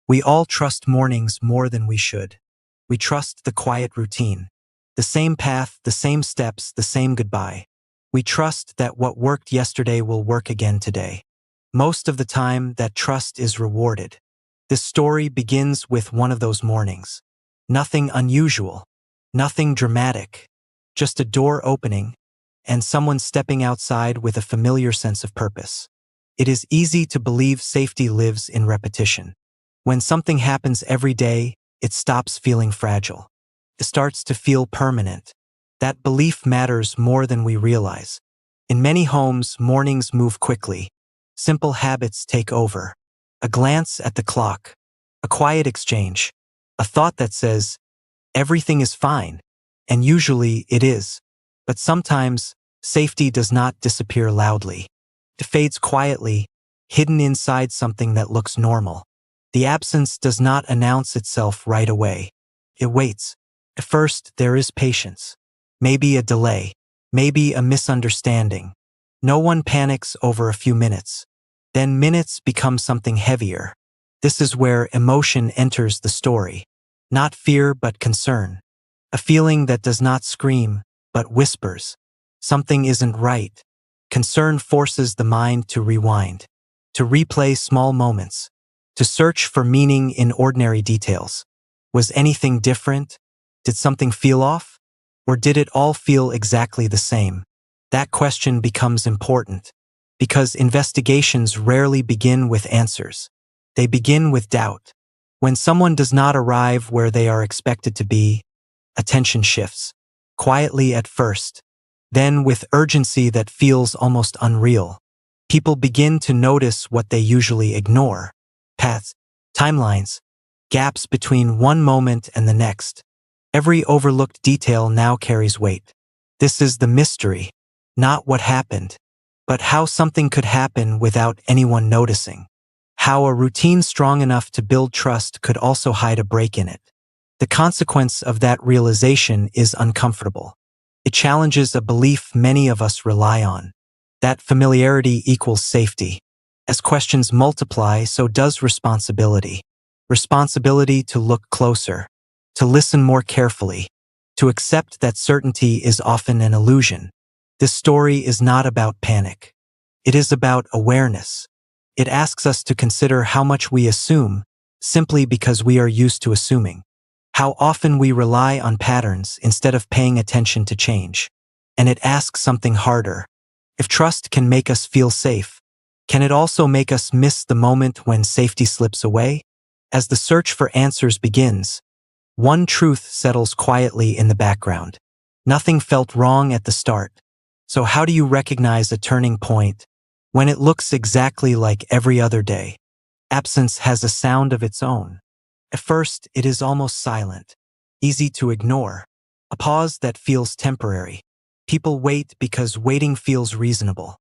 We all trust mornings more than we should. We trust the quiet routine. The same path, the same steps, the same goodbye. We trust that what worked yesterday will work again today. Most of the time, that trust is rewarded. This story begins with one of those mornings. Nothing unusual, nothing dramatic, just a door opening and someone stepping outside with a familiar sense of purpose. It is easy to believe safety lives in repetition. When something happens every day, it stops feeling fragile. It starts to feel permanent. That belief matters more than we realize. In many homes, mornings move quickly. Simple habits take over. A glance at the clock, a quiet exchange, a thought that says, everything is fine, and usually it is. But sometimes, safety does not disappear loudly. It fades quietly, hidden inside something that looks normal. The absence does not announce itself right away. It waits. At first, there is patience. Maybe a delay. Maybe a misunderstanding. No one panics over a few minutes. Then minutes become something heavier. This is where emotion enters the story. Not fear, but concern. A feeling that does not scream, but whispers. Something isn't right. Concern forces the mind to rewind, to replay small moments, to search for meaning in ordinary details. Was anything different? Did something feel off? Or did it all feel exactly the same? That question becomes important, because investigations rarely begin with answers. They begin with doubt. When someone does not arrive where they are expected to be, attention shifts, quietly at first, then with urgency that feels almost unreal. People begin to notice what they usually ignore: paths, timelines, gaps between one moment and the next. Every overlooked detail now carries weight. This is the mystery, not what happened, but how something could happen without anyone noticing. How a routine strong enough to build trust could also hide a break in it. The consequence of that realization is uncomfortable. It challenges a belief many of us rely on, that familiarity equals safety. As questions multiply, so does responsibility. Responsibility to look closer, to listen more carefully, to accept that certainty is often an illusion. This story is not about panic. It is about awareness. It asks us to consider how much we assume, simply because we are used to assuming. How often we rely on patterns instead of paying attention to change. And it asks something harder. If trust can make us feel safe, can it also make us miss the moment when safety slips away? As the search for answers begins, one truth settles quietly in the background. Nothing felt wrong at the start. So how do you recognize a turning point when it looks exactly like every other day? Absence has a sound of its own. At first, it is almost silent, easy to ignore, a pause that feels temporary. People wait because waiting feels reasonable,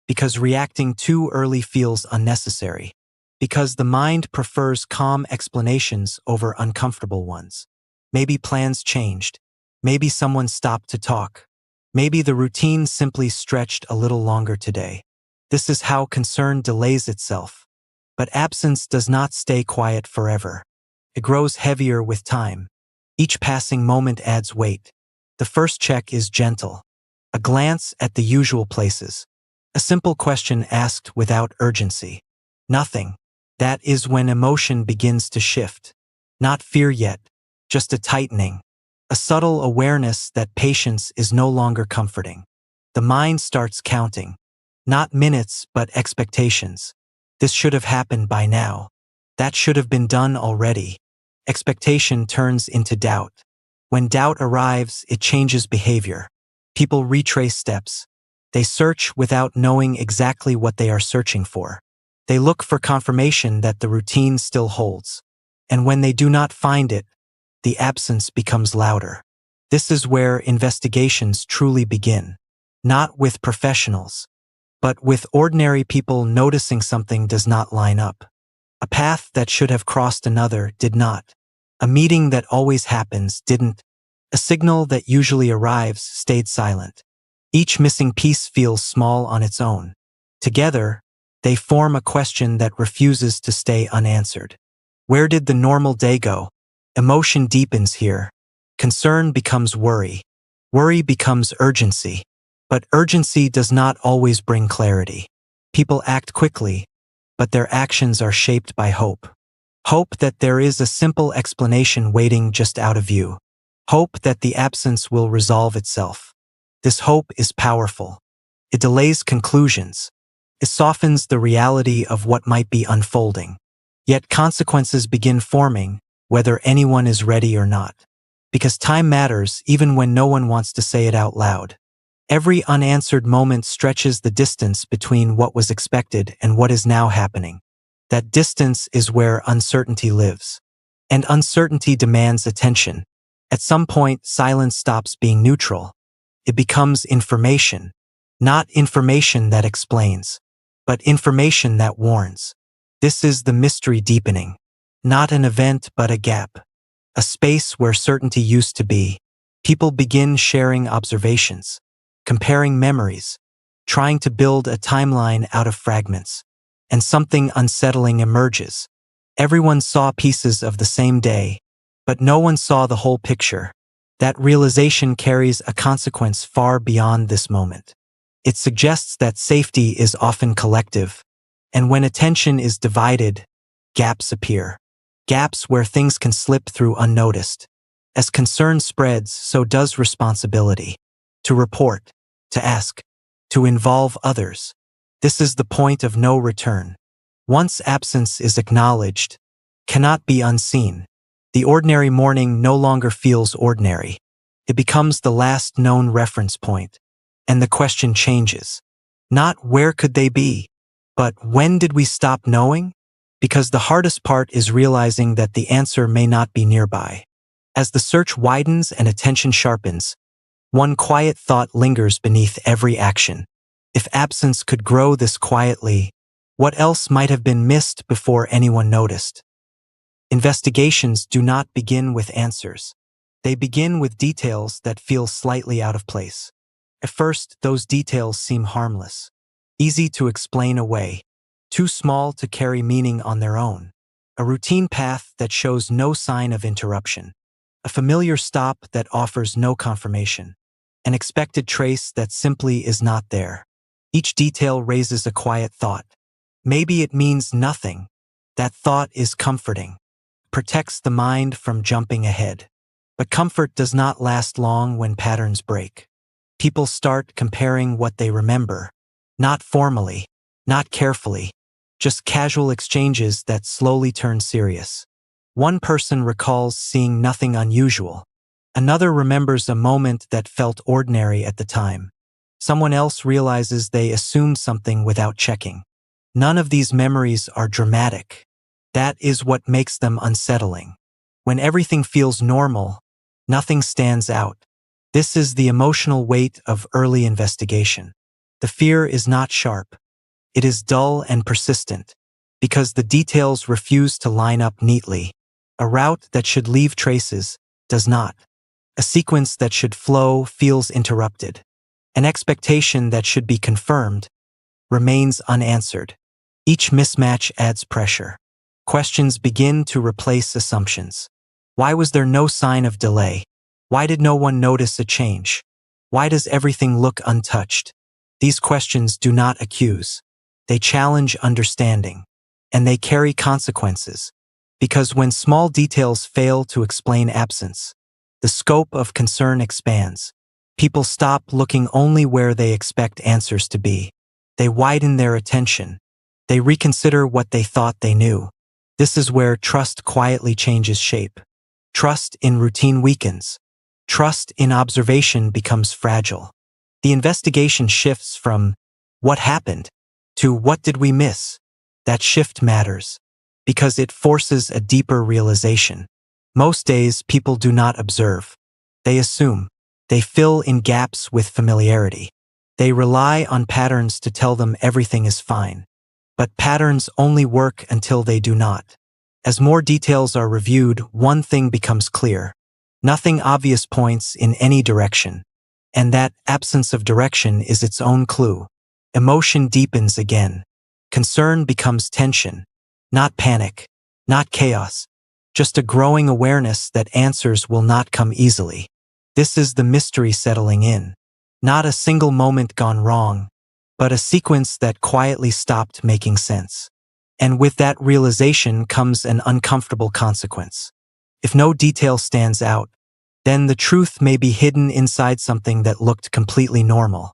because reacting too early feels unnecessary, because the mind prefers calm explanations over uncomfortable ones. Maybe plans changed. Maybe someone stopped to talk. Maybe the routine simply stretched a little longer today. This is how concern delays itself. But absence does not stay quiet forever. It grows heavier with time. Each passing moment adds weight. The first check is gentle. A glance at the usual places. A simple question asked without urgency. Nothing. That is when emotion begins to shift. Not fear yet, just a tightening. A subtle awareness that patience is no longer comforting. The mind starts counting. Not minutes, but expectations. This should have happened by now. That should have been done already. Expectation turns into doubt. When doubt arrives, it changes behavior. People retrace steps. They search without knowing exactly what they are searching for. They look for confirmation that the routine still holds. And when they do not find it, the absence becomes louder. This is where investigations truly begin. Not with professionals, but with ordinary people noticing something does not line up. A path that should have crossed another did not. A meeting that always happens didn't. A signal that usually arrives stayed silent. Each missing piece feels small on its own. Together, they form a question that refuses to stay unanswered. Where did the normal day go? Emotion deepens here. Concern becomes worry. Worry becomes urgency. But urgency does not always bring clarity. People act quickly, but their actions are shaped by hope. Hope that there is a simple explanation waiting just out of view. Hope that the absence will resolve itself. This hope is powerful. It delays conclusions. It softens the reality of what might be unfolding. Yet consequences begin forming, whether anyone is ready or not. Because time matters even when no one wants to say it out loud. Every unanswered moment stretches the distance between what was expected and what is now happening. That distance is where uncertainty lives. And uncertainty demands attention. At some point, silence stops being neutral. It becomes information. Not information that explains, but information that warns. This is the mystery deepening. Not an event, but a gap. A space where certainty used to be. People begin sharing observations, comparing memories, trying to build a timeline out of fragments. And something unsettling emerges. Everyone saw pieces of the same day, but no one saw the whole picture. That realization carries a consequence far beyond this moment. It suggests that safety is often collective, and when attention is divided, gaps appear. Gaps where things can slip through unnoticed. As concern spreads, so does responsibility. To report, to ask, to involve others. This is the point of no return. Once absence is acknowledged, cannot be unseen. The ordinary morning no longer feels ordinary. It becomes the last known reference point. And the question changes. Not where could they be, but when did we stop knowing? Because the hardest part is realizing that the answer may not be nearby. As the search widens and attention sharpens, one quiet thought lingers beneath every action. If absence could grow this quietly, what else might have been missed before anyone noticed? Investigations do not begin with answers. They begin with details that feel slightly out of place. At first, those details seem harmless, easy to explain away, too small to carry meaning on their own. A routine path that shows no sign of interruption. A familiar stop that offers no confirmation. An expected trace that simply is not there. Each detail raises a quiet thought. Maybe it means nothing. That thought is comforting. Protects the mind from jumping ahead. But comfort does not last long when patterns break. People start comparing what they remember. Not formally, not carefully, just casual exchanges that slowly turn serious. One person recalls seeing nothing unusual. Another remembers a moment that felt ordinary at the time. Someone else realizes they assumed something without checking. None of these memories are dramatic. That is what makes them unsettling. When everything feels normal, nothing stands out. This is the emotional weight of early investigation. The fear is not sharp. It is dull and persistent, because the details refuse to line up neatly. A route that should leave traces does not. A sequence that should flow feels interrupted. An expectation that should be confirmed remains unanswered. Each mismatch adds pressure. Questions begin to replace assumptions. Why was there no sign of delay? Why did no one notice a change? Why does everything look untouched? These questions do not accuse. They challenge understanding. And they carry consequences. Because when small details fail to explain absence, the scope of concern expands. People stop looking only where they expect answers to be. They widen their attention. They reconsider what they thought they knew. This is where trust quietly changes shape. Trust in routine weakens. Trust in observation becomes fragile. The investigation shifts from "what happened" to "what did we miss?" That shift matters, because it forces a deeper realization. Most days, people do not observe. They assume. They fill in gaps with familiarity. They rely on patterns to tell them everything is fine. But patterns only work until they do not. As more details are reviewed, one thing becomes clear. Nothing obvious points in any direction. And that absence of direction is its own clue. Emotion deepens again. Concern becomes tension, not panic. not chaos, just a growing awareness that answers will not come easily. This is the mystery settling in. Not a single moment gone wrong, but a sequence that quietly stopped making sense. And with that realization comes an uncomfortable consequence. If no detail stands out, then the truth may be hidden inside something that looked completely normal.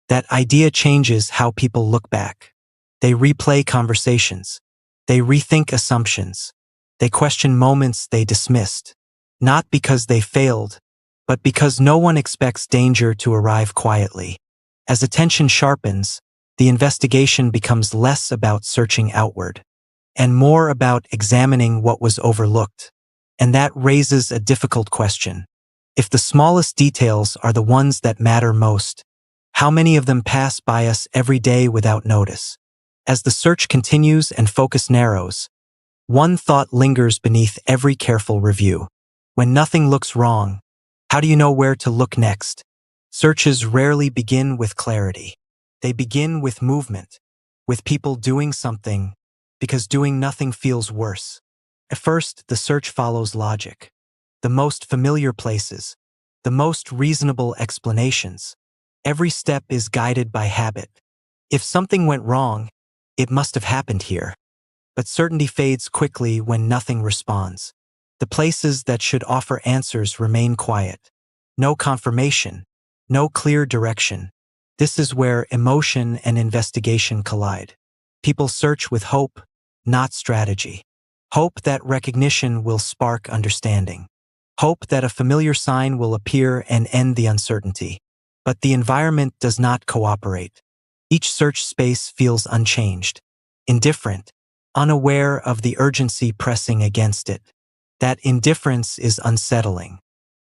That idea changes how people look back. They replay conversations. They rethink assumptions. They question moments they dismissed. Not because they failed, but because no one expects danger to arrive quietly. As attention sharpens, the investigation becomes less about searching outward and more about examining what was overlooked. And that raises a difficult question. If the smallest details are the ones that matter most, how many of them pass by us every day without notice? As the search continues and focus narrows, one thought lingers beneath every careful review. When nothing looks wrong, how do you know where to look next? Searches rarely begin with clarity. They begin with movement, with people doing something, because doing nothing feels worse. At first, the search follows logic. The most familiar places, the most reasonable explanations. Every step is guided by habit. If something went wrong, it must have happened here. But certainty fades quickly when nothing responds. The places that should offer answers remain quiet. No confirmation, no clear direction. This is where emotion and investigation collide. People search with hope, not strategy. Hope that recognition will spark understanding. Hope that a familiar sign will appear and end the uncertainty. But the environment does not cooperate. Each search space feels unchanged, indifferent, unaware of the urgency pressing against it. That indifference is unsettling,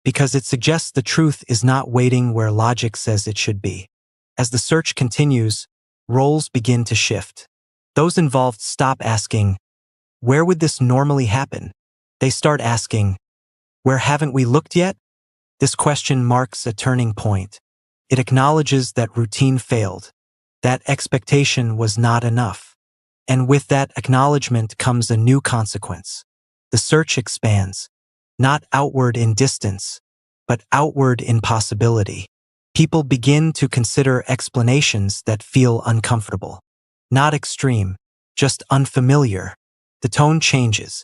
because it suggests the truth is not waiting where logic says it should be. As the search continues, roles begin to shift. Those involved stop asking, "Where would this normally happen?" They start asking, "Where haven't we looked yet?" This question marks a turning point. It acknowledges that routine failed, that expectation was not enough. And with that acknowledgement comes a new consequence. The search expands, not outward in distance, but outward in possibility. People begin to consider explanations that feel uncomfortable. Not extreme, just unfamiliar. The tone changes,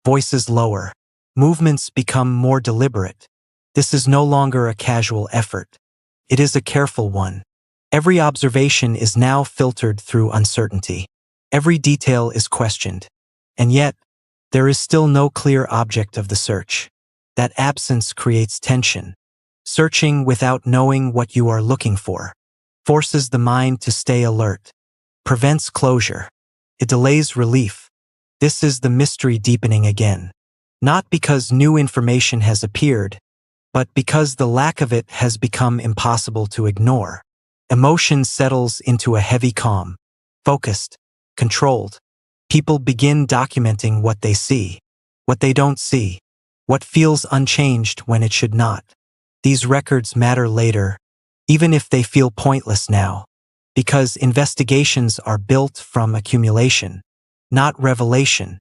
voices lower, movements become more deliberate. This is no longer a casual effort. It is a careful one. Every observation is now filtered through uncertainty. Every detail is questioned. And yet, there is still no clear object of the search. That absence creates tension. Searching without knowing what you are looking for forces the mind to stay alert, prevents closure. It delays relief. This is the mystery deepening again. Not because new information has appeared, but because the lack of it has become impossible to ignore. Emotion settles into a heavy calm, focused, controlled. People begin documenting what they see, what they don't see, what feels unchanged when it should not. These records matter later, even if they feel pointless now, because investigations are built from accumulation, not revelation.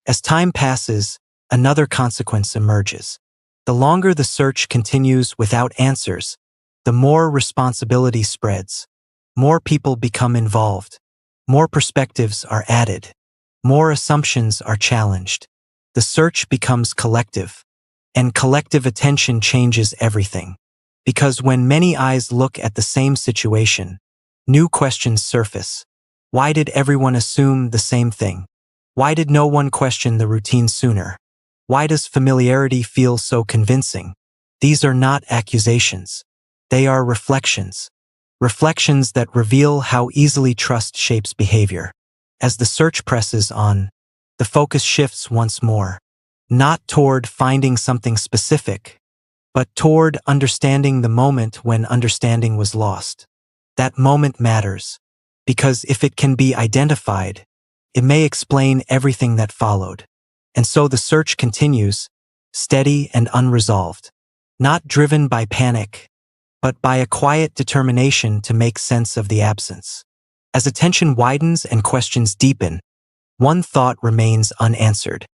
As time passes, another consequence emerges. The longer the search continues without answers, the more responsibility spreads. More people become involved. More perspectives are added. More assumptions are challenged. The search becomes collective, and collective attention changes everything. Because when many eyes look at the same situation, new questions surface. Why did everyone assume the same thing? Why did no one question the routine sooner? Why does familiarity feel so convincing? These are not accusations. They are reflections. Reflections that reveal how easily trust shapes behavior. As the search presses on, the focus shifts once more, not toward finding something specific, but toward understanding the moment when understanding was lost. That moment matters, because if it can be identified, it may explain everything that followed. And so the search continues, steady and unresolved, not driven by panic, but by a quiet determination to make sense of the absence. As attention widens and questions deepen, one thought remains unanswered.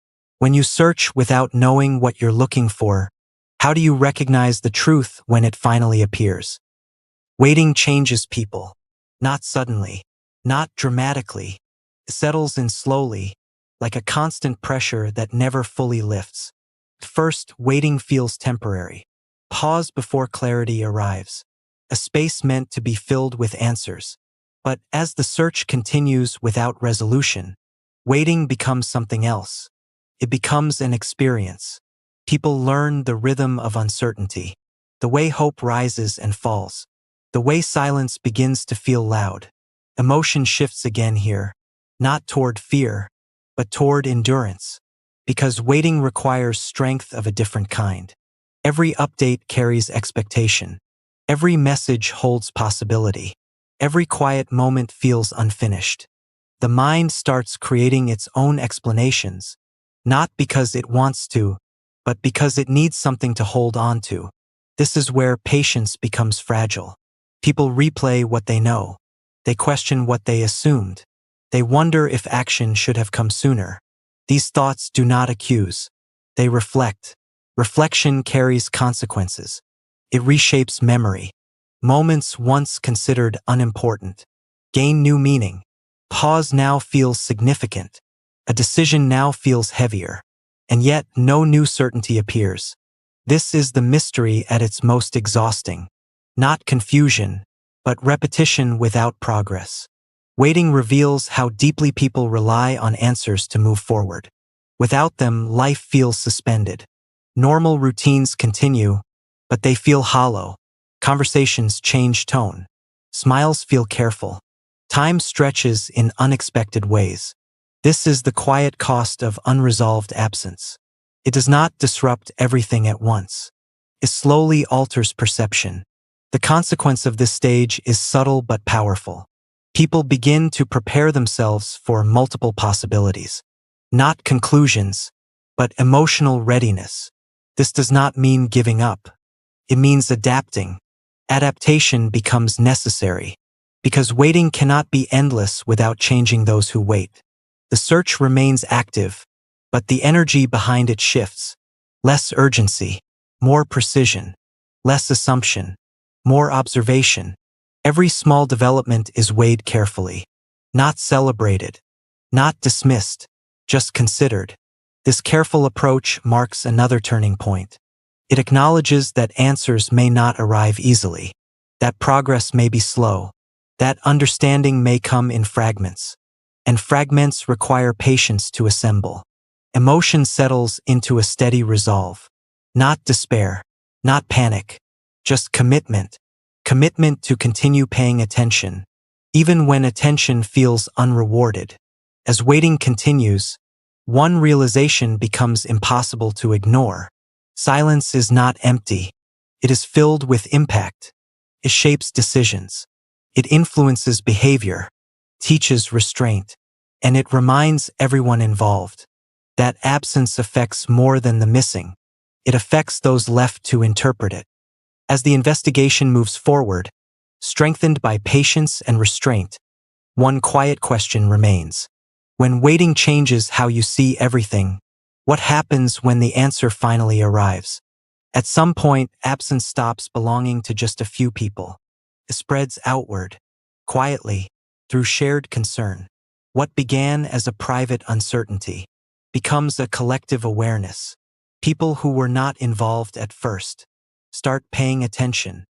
When you search without knowing what you're looking for, how do you recognize the truth when it finally appears? Waiting changes people. Not suddenly, not dramatically. It settles in slowly, like a constant pressure that never fully lifts. At first, waiting feels temporary. Pause before clarity arrives. A space meant to be filled with answers. But as the search continues without resolution, waiting becomes something else. It becomes an experience. People learn the rhythm of uncertainty, the way hope rises and falls, the way silence begins to feel loud. Emotion shifts again here, not toward fear, but toward endurance, because waiting requires strength of a different kind. Every update carries expectation. Every message holds possibility. Every quiet moment feels unfinished. The mind starts creating its own explanations, not because it wants to, but because it needs something to hold on to. This is where patience becomes fragile. People replay what they know. They question what they assumed. They wonder if action should have come sooner. These thoughts do not accuse. They reflect. Reflection carries consequences. It reshapes memory. Moments once considered unimportant gain new meaning. Pause now feels significant. A decision now feels heavier. And yet no new certainty appears. This is the mystery at its most exhausting. Not confusion, but repetition without progress. Waiting reveals how deeply people rely on answers to move forward. Without them, life feels suspended. Normal routines continue, but they feel hollow. Conversations change tone. Smiles feel careful. Time stretches in unexpected ways. This is the quiet cost of unresolved absence. It does not disrupt everything at once. It slowly alters perception. The consequence of this stage is subtle but powerful. People begin to prepare themselves for multiple possibilities. Not conclusions, but emotional readiness. This does not mean giving up. It means adapting. Adaptation becomes necessary, because waiting cannot be endless without changing those who wait. The search remains active, but the energy behind it shifts. Less urgency, more precision. Less assumption, more observation. Every small development is weighed carefully. Not celebrated, not dismissed, just considered. This careful approach marks another turning point. It acknowledges that answers may not arrive easily, that progress may be slow, that understanding may come in fragments, and fragments require patience to assemble. Emotion settles into a steady resolve. Not despair, not panic, just commitment. Commitment to continue paying attention, even when attention feels unrewarded. As waiting continues, one realization becomes impossible to ignore. Silence is not empty. It is filled with impact. It shapes decisions. It influences behavior, teaches restraint, and it reminds everyone involved that absence affects more than the missing. It affects those left to interpret it. As the investigation moves forward, strengthened by patience and restraint, one quiet question remains. When waiting changes how you see everything, what happens when the answer finally arrives? At some point, absence stops belonging to just a few people. It spreads outward, quietly, through shared concern. What began as a private uncertainty becomes a collective awareness. People who were not involved at first start paying attention,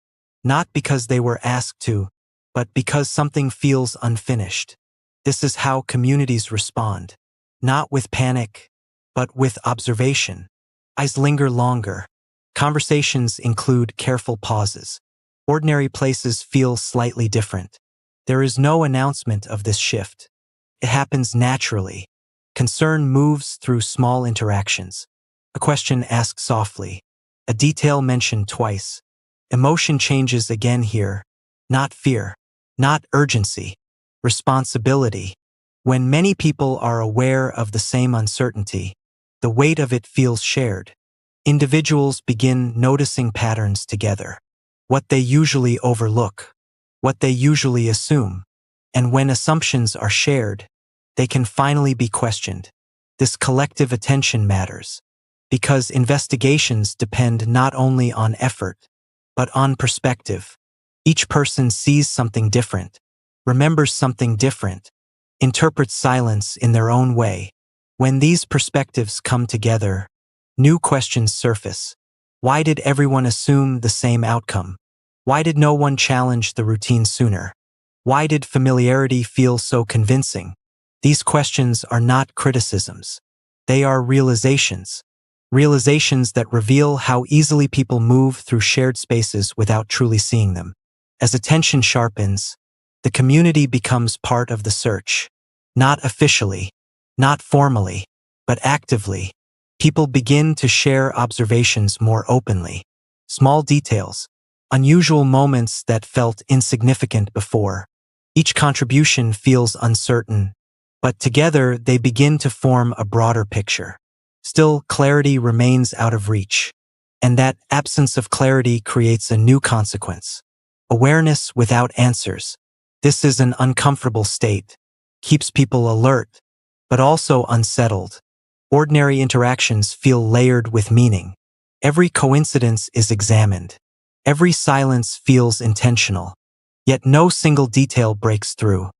not because they were asked to, but because something feels unfinished. This is how communities respond, not with panic, but with observation. Eyes linger longer. Conversations include careful pauses. Ordinary places feel slightly different. There is no announcement of this shift. It happens naturally. Concern moves through small interactions. A question asked softly. A detail mentioned twice. Emotion changes again here. Not fear. Not urgency. Responsibility. When many people are aware of the same uncertainty, the weight of it feels shared. Individuals begin noticing patterns together. What they usually overlook. What they usually assume. And when assumptions are shared, they can finally be questioned. This collective attention matters, because investigations depend not only on effort, but on perspective. Each person sees something different, remembers something different, interprets silence in their own way. When these perspectives come together, new questions surface. Why did everyone assume the same outcome? Why did no one challenge the routine sooner? Why did familiarity feel so convincing? These questions are not criticisms. They are realizations. Realizations that reveal how easily people move through shared spaces without truly seeing them. As attention sharpens, the community becomes part of the search. Not officially, not formally, but actively. People begin to share observations more openly. Small details, unusual moments that felt insignificant before. Each contribution feels uncertain, but together they begin to form a broader picture. Still, clarity remains out of reach, and that absence of clarity creates a new consequence. Awareness without answers. This is an uncomfortable state, keeps people alert, but also unsettled. Ordinary interactions feel layered with meaning. Every coincidence is examined. Every silence feels intentional. Yet no single detail breaks through.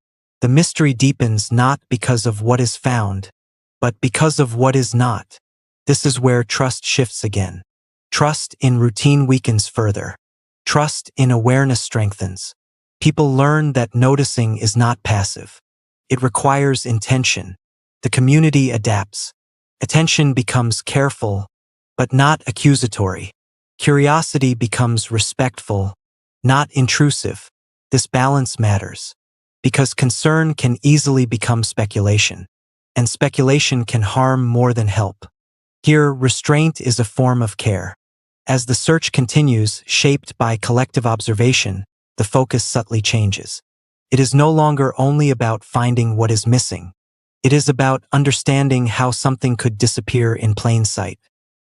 The mystery deepens not because of what is found, but because of what is not. This is where trust shifts again. Trust in routine weakens further. Trust in awareness strengthens. People learn that noticing is not passive. It requires intention. The community adapts. Attention becomes careful, but not accusatory. Curiosity becomes respectful, not intrusive. This balance matters, because concern can easily become speculation, and speculation can harm more than help. Here, restraint is a form of care. As the search continues, shaped by collective observation, the focus subtly changes. It is no longer only about finding what is missing. It is about understanding how something could disappear in plain sight.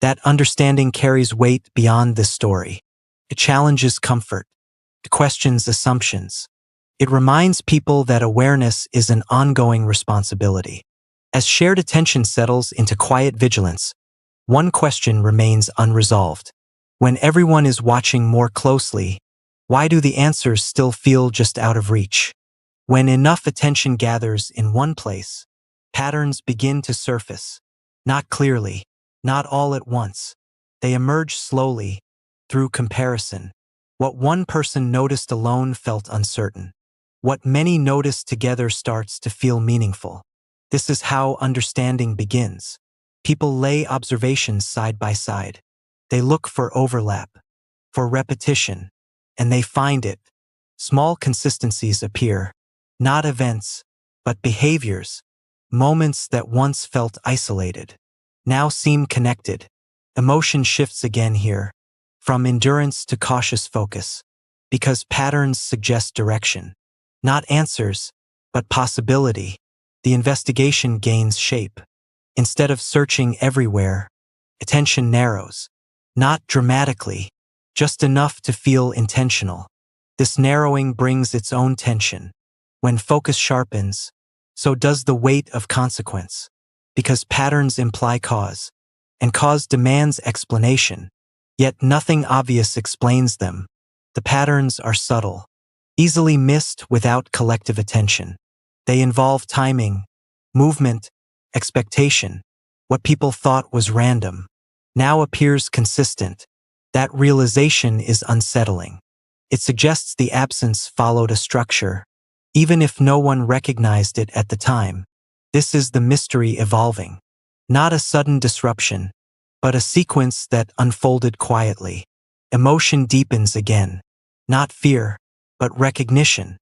That understanding carries weight beyond this story. It challenges comfort. It questions assumptions. It reminds people that awareness is an ongoing responsibility. As shared attention settles into quiet vigilance, one question remains unresolved. When everyone is watching more closely, why do the answers still feel just out of reach? When enough attention gathers in one place, patterns begin to surface. Not clearly, not all at once. They emerge slowly, through comparison. What one person noticed alone felt uncertain. What many noticed together starts to feel meaningful. This is how understanding begins. People lay observations side by side. They look for overlap, for repetition, and they find it. Small consistencies appear, not events, but behaviors. Moments that once felt isolated now seem connected. Emotion shifts again here, from endurance to cautious focus, because patterns suggest direction. Not answers, but possibility. The investigation gains shape. Instead of searching everywhere, attention narrows. Not dramatically, just enough to feel intentional. This narrowing brings its own tension. When focus sharpens, so does the weight of consequence. Because patterns imply cause, and cause demands explanation. Yet nothing obvious explains them. The patterns are subtle, easily missed without collective attention. They involve timing, movement, expectation. What people thought was random now appears consistent. That realization is unsettling. It suggests the absence followed a structure, even if no one recognized it at the time. This is the mystery evolving. Not a sudden disruption, but a sequence that unfolded quietly. Emotion deepens again. Not fear, but recognition.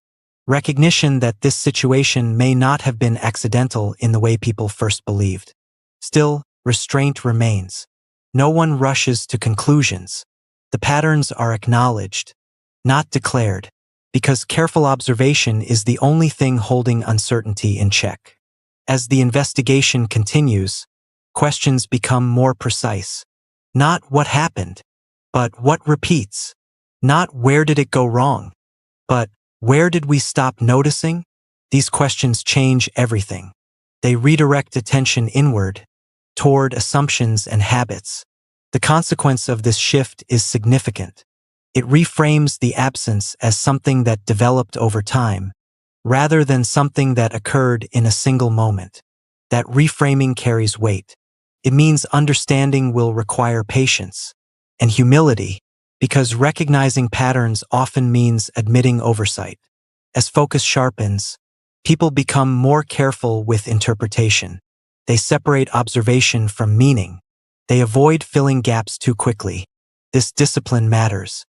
Recognition that this situation may not have been accidental in the way people first believed. Still, restraint remains. No one rushes to conclusions. The patterns are acknowledged, not declared, because careful observation is the only thing holding uncertainty in check. As the investigation continues, questions become more precise. Not what happened, but what repeats. Not where did it go wrong, but where did we stop noticing? These questions change everything. They redirect attention inward, toward assumptions and habits. The consequence of this shift is significant. It reframes the absence as something that developed over time, rather than something that occurred in a single moment. That reframing carries weight. It means understanding will require patience and humility, because recognizing patterns often means admitting oversight. As focus sharpens, people become more careful with interpretation. They separate observation from meaning. They avoid filling gaps too quickly. This discipline matters.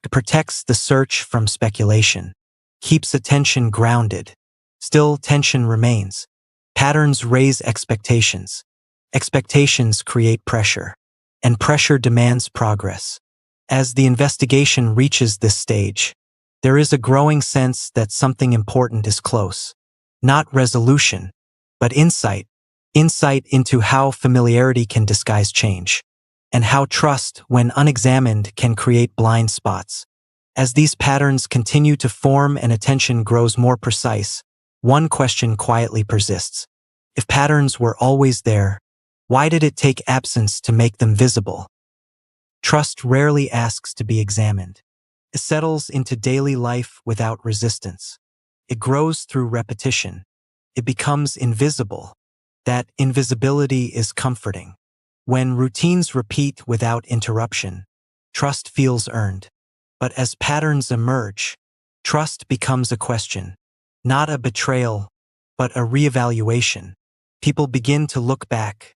It protects the search from speculation, keeps attention grounded. Still, tension remains. Patterns raise expectations. Expectations create pressure, and pressure demands progress. As the investigation reaches this stage, there is a growing sense that something important is close. Not resolution, but insight. Insight into how familiarity can disguise change, and how trust, when unexamined, can create blind spots. As these patterns continue to form and attention grows more precise, one question quietly persists. If patterns were always there, why did it take absence to make them visible? Trust rarely asks to be examined. It settles into daily life without resistance. It grows through repetition. It becomes invisible. That invisibility is comforting. When routines repeat without interruption, trust feels earned. But as patterns emerge, trust becomes a question, not a betrayal, but a reevaluation. People begin to look back,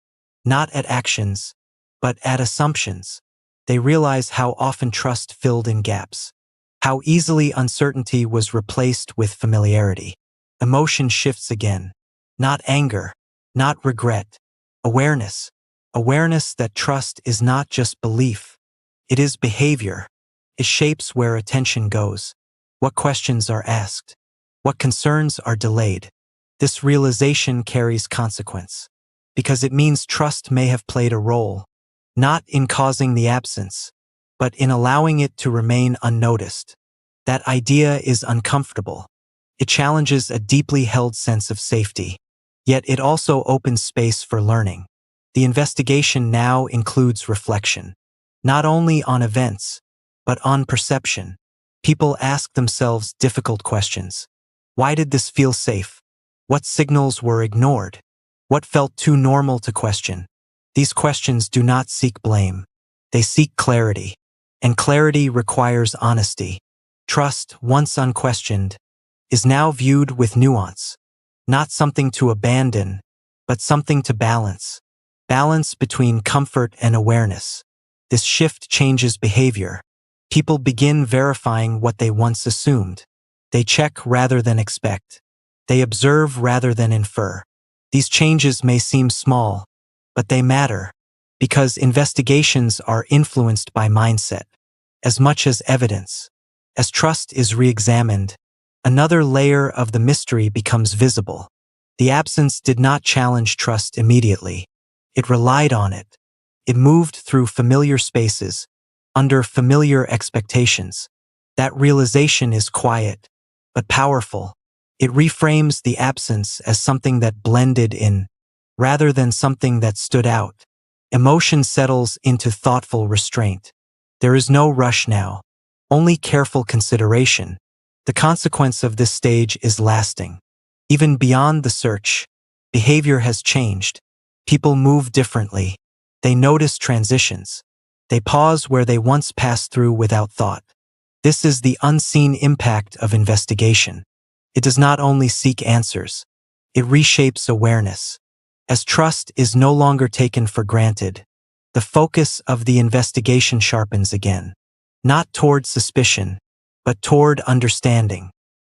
not at actions, but at assumptions. They realize how often trust filled in gaps, how easily uncertainty was replaced with familiarity. Emotion shifts again, not anger, not regret, awareness. Awareness that trust is not just belief, it is behavior. It shapes where attention goes, what questions are asked, what concerns are delayed. This realization carries consequence, because it means trust may have played a role, not in causing the absence, but in allowing it to remain unnoticed. That idea is uncomfortable. It challenges a deeply held sense of safety, yet it also opens space for learning. The investigation now includes reflection, not only on events, but on perception. People ask themselves difficult questions. Why did this feel safe? What signals were ignored? What felt too normal to question? These questions do not seek blame. They seek clarity, and clarity requires honesty. Trust, once unquestioned, is now viewed with nuance, not something to abandon, but something to balance. Balance between comfort and awareness. This shift changes behavior. People begin verifying what they once assumed. They check rather than expect. They observe rather than infer. These changes may seem small, but they matter, because investigations are influenced by mindset, as much as evidence. As trust is re-examined, another layer of the mystery becomes visible. The absence did not challenge trust immediately. It relied on it. It moved through familiar spaces, under familiar expectations. That realization is quiet, but powerful. It reframes the absence as something that blended in, rather than something that stood out. Emotion settles into thoughtful restraint. There is no rush now, only careful consideration. The consequence of this stage is lasting. Even beyond the search, behavior has changed. People move differently. They notice transitions. They pause where they once passed through without thought. This is the unseen impact of investigation. It does not only seek answers, it reshapes awareness. As trust is no longer taken for granted, the focus of the investigation sharpens again, not toward suspicion, but toward understanding.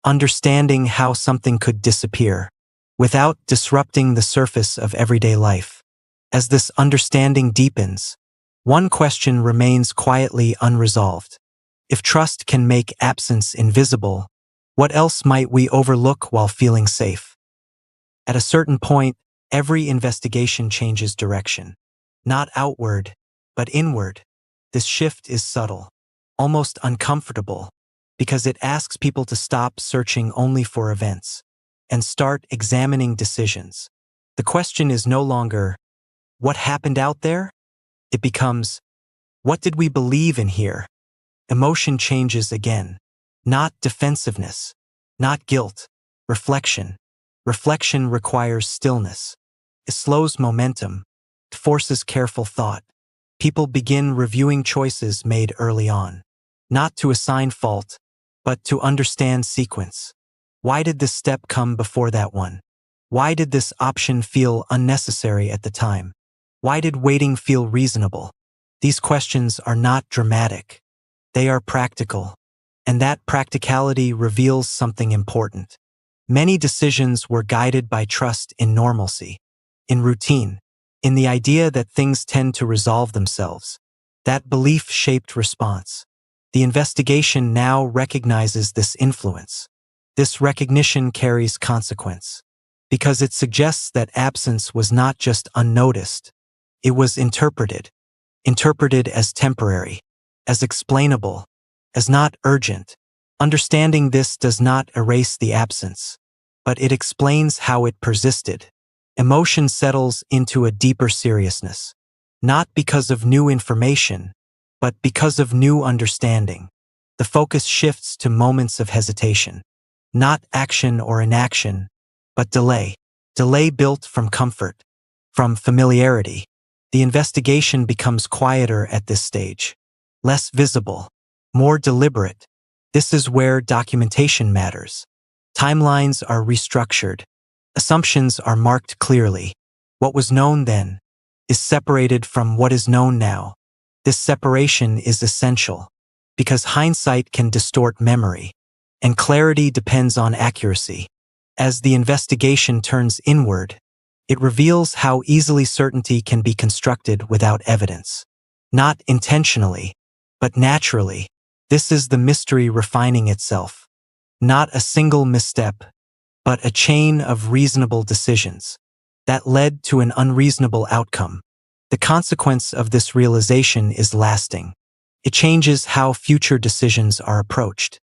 Understanding how something could disappear, without disrupting the surface of everyday life. As this understanding deepens, one question remains quietly unresolved. If trust can make absence invisible, what else might we overlook while feeling safe? At a certain point, every investigation changes direction. Not outward, but inward. This shift is subtle, almost uncomfortable, because it asks people to stop searching only for events and start examining decisions. The question is no longer, what happened out there? It becomes, what did we believe in here? Emotion changes again. Not defensiveness, not guilt, reflection. Reflection requires stillness. It slows momentum. It forces careful thought. People begin reviewing choices made early on. Not to assign fault, but to understand sequence. Why did this step come before that one? Why did this option feel unnecessary at the time? Why did waiting feel reasonable? These questions are not dramatic. They are practical. And that practicality reveals something important. Many decisions were guided by trust in normalcy, in routine, in the idea that things tend to resolve themselves. That belief shaped response. The investigation now recognizes this influence. This recognition carries consequence, because it suggests that absence was not just unnoticed, it was interpreted as temporary, as explainable, as not urgent. Understanding this does not erase the absence, but it explains how it persisted. Emotion settles into a deeper seriousness, not because of new information, but because of new understanding. The focus shifts to moments of hesitation, not action or inaction, but delay. Delay built from comfort, from familiarity. The investigation becomes quieter at this stage, less visible, more deliberate. This is where documentation matters. Timelines are restructured. Assumptions are marked clearly. What was known then is separated from what is known now. This separation is essential because hindsight can distort memory, and clarity depends on accuracy. As the investigation turns inward, it reveals how easily certainty can be constructed without evidence. Not intentionally, but naturally. This is the mystery refining itself. Not a single misstep, but a chain of reasonable decisions that led to an unreasonable outcome. The consequence of this realization is lasting. It changes how future decisions are approached.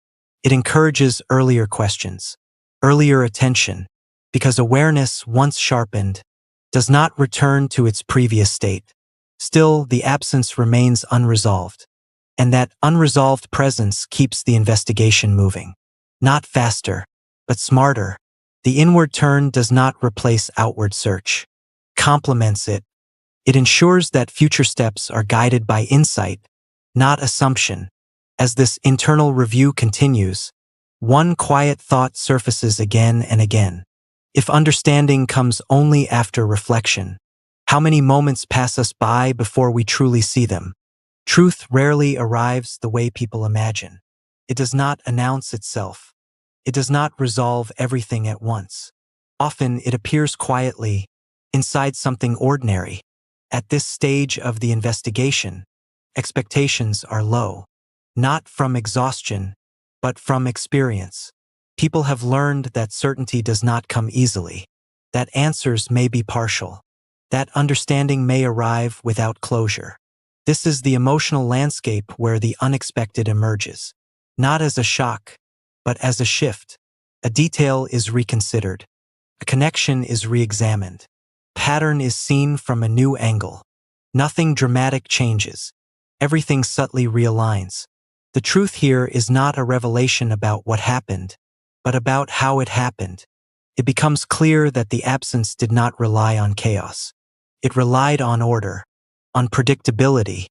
It encourages earlier questions, earlier attention, because awareness, once sharpened, does not return to its previous state. Still, the absence remains unresolved, and that unresolved presence keeps the investigation moving. Not faster, but smarter. The inward turn does not replace outward search, complements it. It ensures that future steps are guided by insight, not assumption. As this internal review continues, one quiet thought surfaces again and again. If understanding comes only after reflection, how many moments pass us by before we truly see them? Truth rarely arrives the way people imagine. It does not announce itself. It does not resolve everything at once. Often it appears quietly, inside something ordinary. At this stage of the investigation, expectations are low, not from exhaustion, but from experience. People have learned that certainty does not come easily, that answers may be partial, that understanding may arrive without closure. This is the emotional landscape where the unexpected emerges, not as a shock, but as a shift. A detail is reconsidered. A connection is re-examined. Pattern is seen from a new angle. Nothing dramatic changes. Everything subtly realigns. The truth here is not a revelation about what happened, but about how it happened. It becomes clear that the absence did not rely on chaos. It relied on order, on predictability,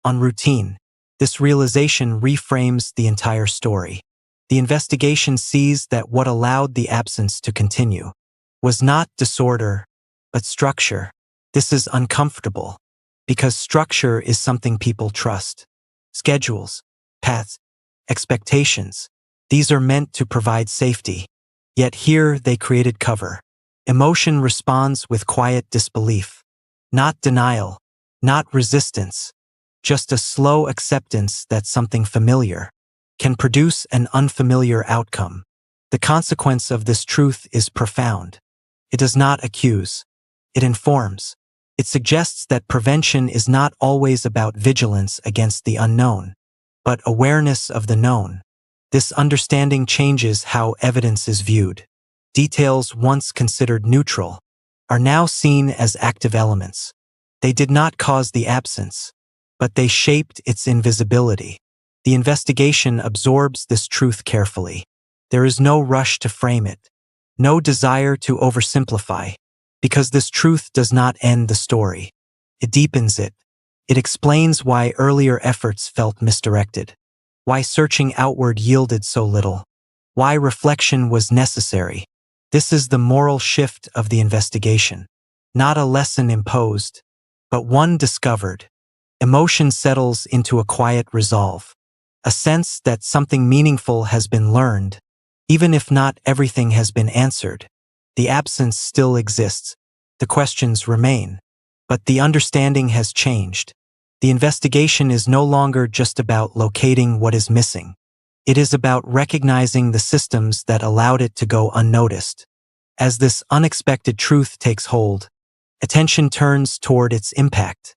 on routine. This realization reframes the entire story. The investigation sees that what allowed the absence to continue was not disorder, but structure. This is uncomfortable, because structure is something people trust. Schedules, paths, expectations, these are meant to provide safety. Yet here they created cover. Emotion responds with quiet disbelief. Not denial, not resistance, just a slow acceptance that something familiar can produce an unfamiliar outcome. The consequence of this truth is profound. It does not accuse. It informs. It suggests that prevention is not always about vigilance against the unknown, but awareness of the known. This understanding changes how evidence is viewed. Details once considered neutral are now seen as active elements. They did not cause the absence, but they shaped its invisibility. The investigation absorbs this truth carefully. There is no rush to frame it, no desire to oversimplify, because this truth does not end the story. It deepens it. It explains why earlier efforts felt misdirected, why searching outward yielded so little, why reflection was necessary. This is the moral shift of the investigation. Not a lesson imposed, but one discovered. Emotion settles into a quiet resolve, a sense that something meaningful has been learned, even if not everything has been answered. The absence still exists. The questions remain, but the understanding has changed. The investigation is no longer just about locating what is missing. It is about recognizing the systems that allowed it to go unnoticed. As this unexpected truth takes hold, attention turns toward its impact,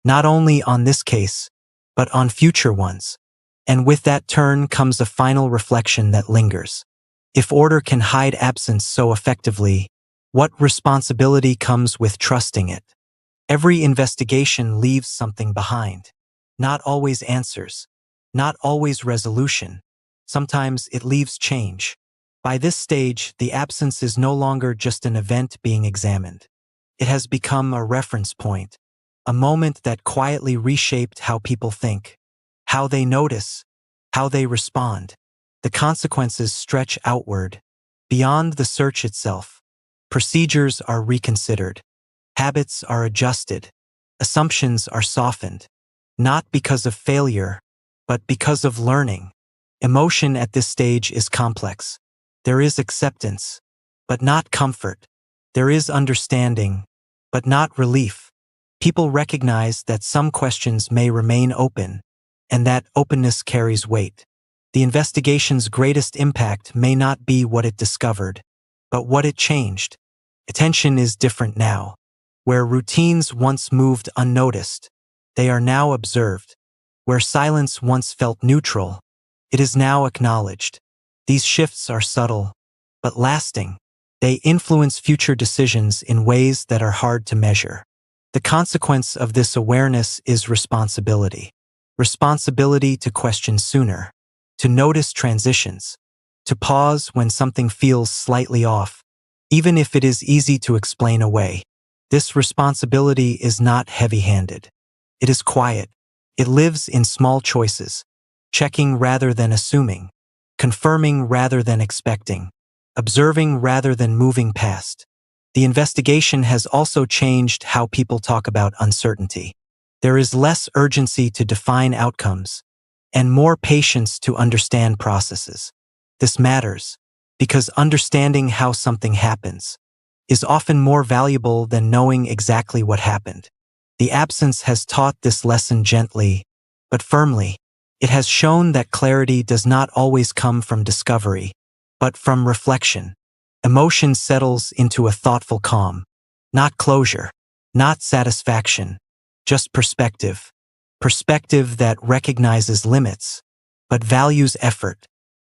not only on this case, but on future ones. And with that turn comes a final reflection that lingers. If order can hide absence so effectively, what responsibility comes with trusting it? Every investigation leaves something behind. Not always answers, not always resolution. Sometimes it leaves change. By this stage, the absence is no longer just an event being examined. It has become a reference point, a moment that quietly reshaped how people think, how they notice, how they respond. The consequences stretch outward, beyond the search itself. Procedures are reconsidered. Habits are adjusted. Assumptions are softened. Not because of failure, but because of learning. Emotion at this stage is complex. There is acceptance, but not comfort. There is understanding, but not relief. People recognize that some questions may remain open, and that openness carries weight. The investigation's greatest impact may not be what it discovered, but what it changed. Attention is different now. Where routines once moved unnoticed, they are now observed. Where silence once felt neutral, it is now acknowledged. These shifts are subtle, but lasting. They influence future decisions in ways that are hard to measure. The consequence of this awareness is responsibility. Responsibility to question sooner, to notice transitions, to pause when something feels slightly off, even if it is easy to explain away. This responsibility is not heavy-handed. It is quiet. It lives in small choices, checking rather than assuming, confirming rather than expecting, observing rather than moving past. The investigation has also changed how people talk about uncertainty. There is less urgency to define outcomes, and more patience to understand processes. This matters, because understanding how something happens is often more valuable than knowing exactly what happened. The absence has taught this lesson gently, but firmly. It has shown that clarity does not always come from discovery, but from reflection. Emotion settles into a thoughtful calm, not closure, not satisfaction, just perspective. Perspective that recognizes limits, but values effort.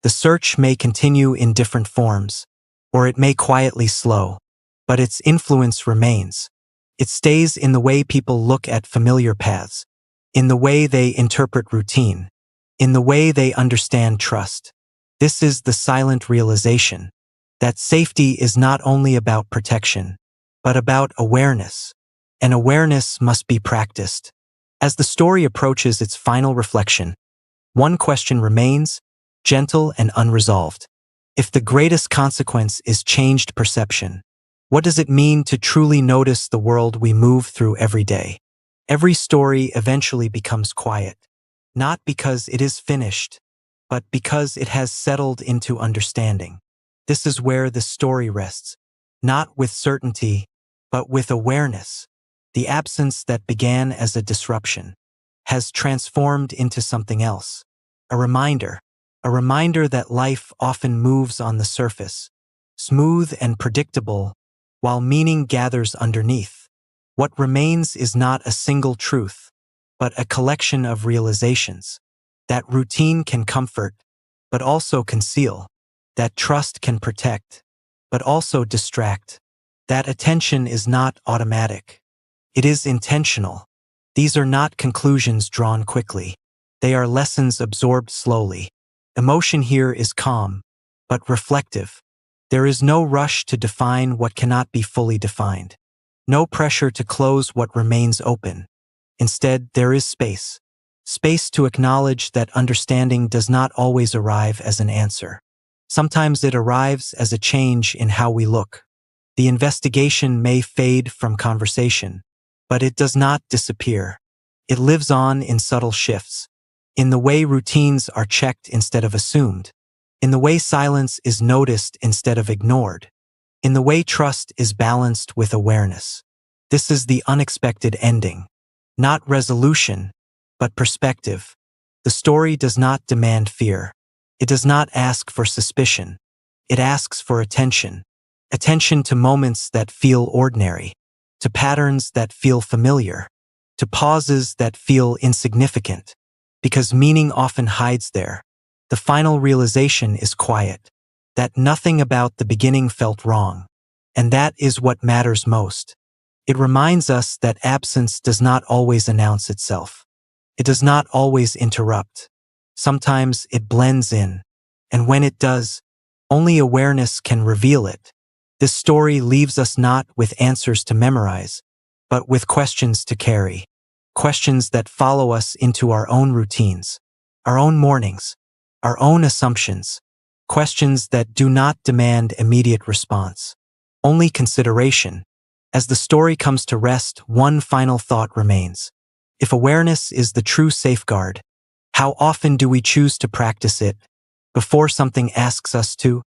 The search may continue in different forms, or it may quietly slow, but its influence remains. It stays in the way people look at familiar paths, in the way they interpret routine, in the way they understand trust. This is the silent realization that safety is not only about protection, but about awareness, and awareness must be practiced. As the story approaches its final reflection, one question remains, gentle and unresolved. If the greatest consequence is changed perception, what does it mean to truly notice the world we move through every day? Every story eventually becomes quiet, not because it is finished, but because it has settled into understanding. This is where the story rests, not with certainty, but with awareness. The absence that began as a disruption has transformed into something else. A reminder that life often moves on the surface, smooth and predictable, while meaning gathers underneath. What remains is not a single truth, but a collection of realizations. That routine can comfort, but also conceal. That trust can protect, but also distract. That attention is not automatic. It is intentional. These are not conclusions drawn quickly. They are lessons absorbed slowly. Emotion here is calm, but reflective. There is no rush to define what cannot be fully defined. No pressure to close what remains open. Instead, there is space. Space to acknowledge that understanding does not always arrive as an answer. Sometimes it arrives as a change in how we look. The investigation may fade from conversation, but it does not disappear. It lives on in subtle shifts. In the way routines are checked instead of assumed. In the way silence is noticed instead of ignored. In the way trust is balanced with awareness. This is the unexpected ending. Not resolution, but perspective. The story does not demand fear. It does not ask for suspicion. It asks for attention. Attention to moments that feel ordinary, to patterns that feel familiar, to pauses that feel insignificant, because meaning often hides there. The final realization is quiet, that nothing about the beginning felt wrong, and that is what matters most. It reminds us that absence does not always announce itself. It does not always interrupt. Sometimes it blends in, and when it does, only awareness can reveal it. This story leaves us not with answers to memorize, but with questions to carry. Questions that follow us into our own routines, our own mornings, our own assumptions. Questions that do not demand immediate response, only consideration. As the story comes to rest, one final thought remains. If awareness is the true safeguard, how often do we choose to practice it before something asks us to?